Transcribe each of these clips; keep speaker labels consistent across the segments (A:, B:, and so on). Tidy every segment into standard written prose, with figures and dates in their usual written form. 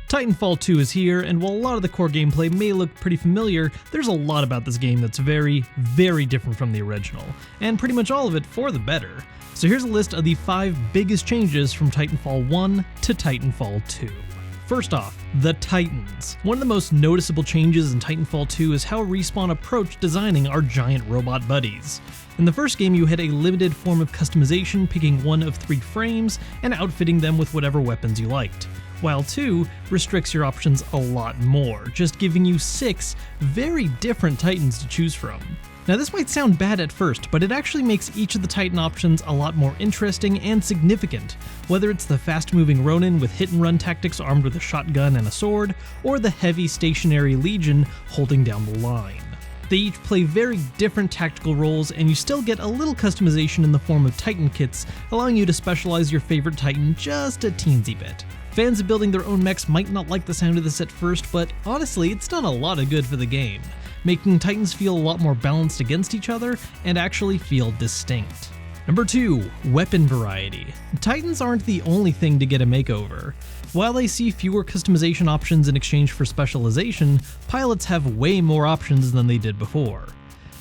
A: Titanfall 2 is here, and while a lot of the core gameplay may look pretty familiar, there's a lot about this game that's very, very different from the original, and pretty much all of it for the better. So here's a list of the 5 biggest changes from Titanfall 1 to Titanfall 2. First off, the Titans. One of the most noticeable changes in Titanfall 2 is how Respawn approached designing our giant robot buddies. In the first game, you had a limited form of customization, picking one of 3 frames and outfitting them with whatever weapons you liked, while 2 restricts your options a lot more, just giving you 6 very different Titans to choose from. Now this might sound bad at first, but it actually makes each of the Titan options a lot more interesting and significant, whether it's the fast-moving Ronin with hit-and-run tactics armed with a shotgun and a sword, or the heavy stationary Legion holding down the line. They each play very different tactical roles, and you still get a little customization in the form of Titan kits, allowing you to specialize your favorite Titan just a teensy bit. Fans of building their own mechs might not like the sound of this at first, but honestly, it's done a lot of good for the game, making Titans feel a lot more balanced against each other and actually feel distinct. Number 2, weapon variety. Titans aren't the only thing to get a makeover. While they see fewer customization options in exchange for specialization, pilots have way more options than they did before.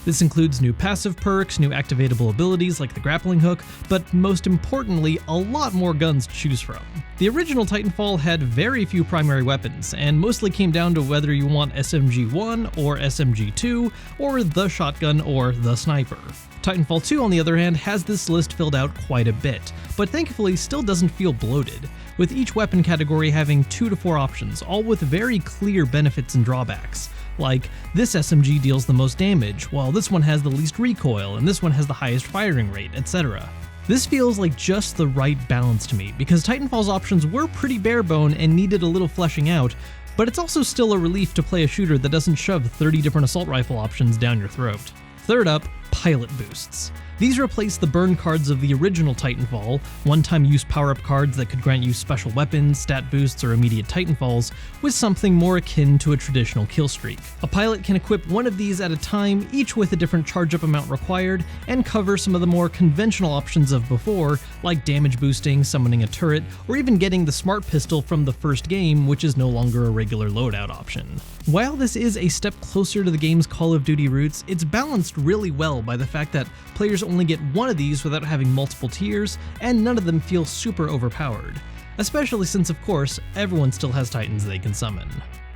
A: This includes new passive perks, new activatable abilities like the grappling hook, but most importantly, a lot more guns to choose from. The original Titanfall had very few primary weapons, and mostly came down to whether you want SMG-1 or SMG-2, or the shotgun or the sniper. Titanfall 2, on the other hand, has this list filled out quite a bit, but thankfully still doesn't feel bloated, with each weapon category having 2 to 4 options, all with very clear benefits and drawbacks. Like, this SMG deals the most damage, while this one has the least recoil, and this one has the highest firing rate, etc. This feels like just the right balance to me, because Titanfall's options were pretty bare-bone and needed a little fleshing out, but it's also still a relief to play a shooter that doesn't shove 30 different assault rifle options down your throat. Third up, pilot boosts. These replace the burn cards of the original Titanfall, one-time use power-up cards that could grant you special weapons, stat boosts, or immediate Titanfalls, with something more akin to a traditional killstreak. A pilot can equip one of these at a time, each with a different charge-up amount required, and cover some of the more conventional options of before, like damage boosting, summoning a turret, or even getting the smart pistol from the first game, which is no longer a regular loadout option. While this is a step closer to the game's Call of Duty roots, it's balanced really well by the fact that players only get one of these without having multiple tiers, and none of them feel super overpowered. Especially since, of course, everyone still has Titans they can summon.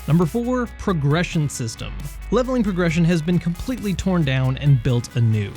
A: Number 4, progression system. Leveling progression has been completely torn down and built anew.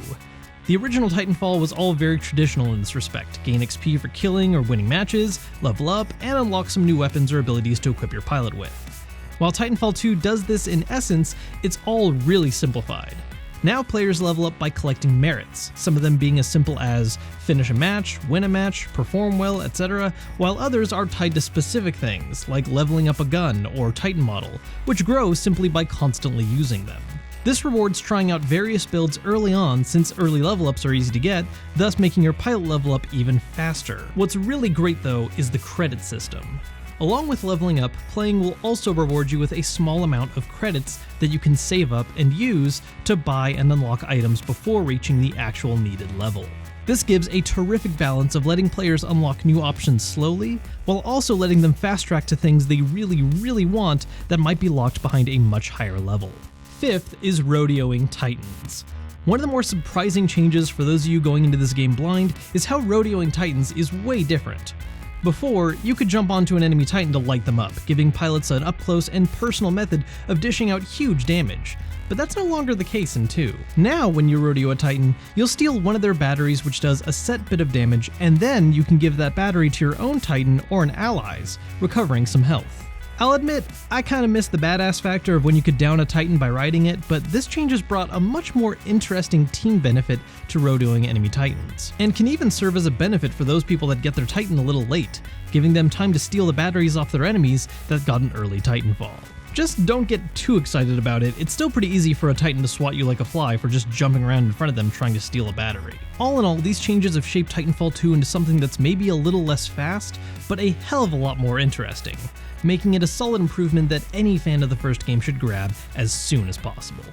A: The original Titanfall was all very traditional in this respect: gain XP for killing or winning matches, level up, and unlock some new weapons or abilities to equip your pilot with. While Titanfall 2 does this in essence, it's all really simplified. Now players level up by collecting merits, some of them being as simple as finish a match, win a match, perform well, etc., while others are tied to specific things, like leveling up a gun or Titan model, which grow simply by constantly using them. This rewards trying out various builds early on, since early level ups are easy to get, thus making your pilot level up even faster. What's really great though is the credit system. Along with leveling up, playing will also reward you with a small amount of credits that you can save up and use to buy and unlock items before reaching the actual needed level. This gives a terrific balance of letting players unlock new options slowly, while also letting them fast track to things they really want that might be locked behind a much higher level. Fifth is Rodeoing Titans. One of the more surprising changes for those of you going into this game blind is how Rodeoing Titans is way different. Before, you could jump onto an enemy Titan to light them up, giving pilots an up-close and personal method of dishing out huge damage, but that's no longer the case in 2. Now, when you rodeo a Titan, you'll steal one of their batteries, which does a set bit of damage, and then you can give that battery to your own Titan or an ally's, recovering some health. I'll admit, I kinda miss the badass factor of when you could down a Titan by riding it, but this change has brought a much more interesting team benefit to rodeoing enemy Titans, and can even serve as a benefit for those people that get their Titan a little late, giving them time to steal the batteries off their enemies that got an early Titanfall. Just don't get too excited about it. It's still pretty easy for a Titan to swat you like a fly for just jumping around in front of them trying to steal a battery. All in all, these changes have shaped Titanfall 2 into something that's maybe a little less fast, but a hell of a lot more interesting, making it a solid improvement that any fan of the first game should grab as soon as possible.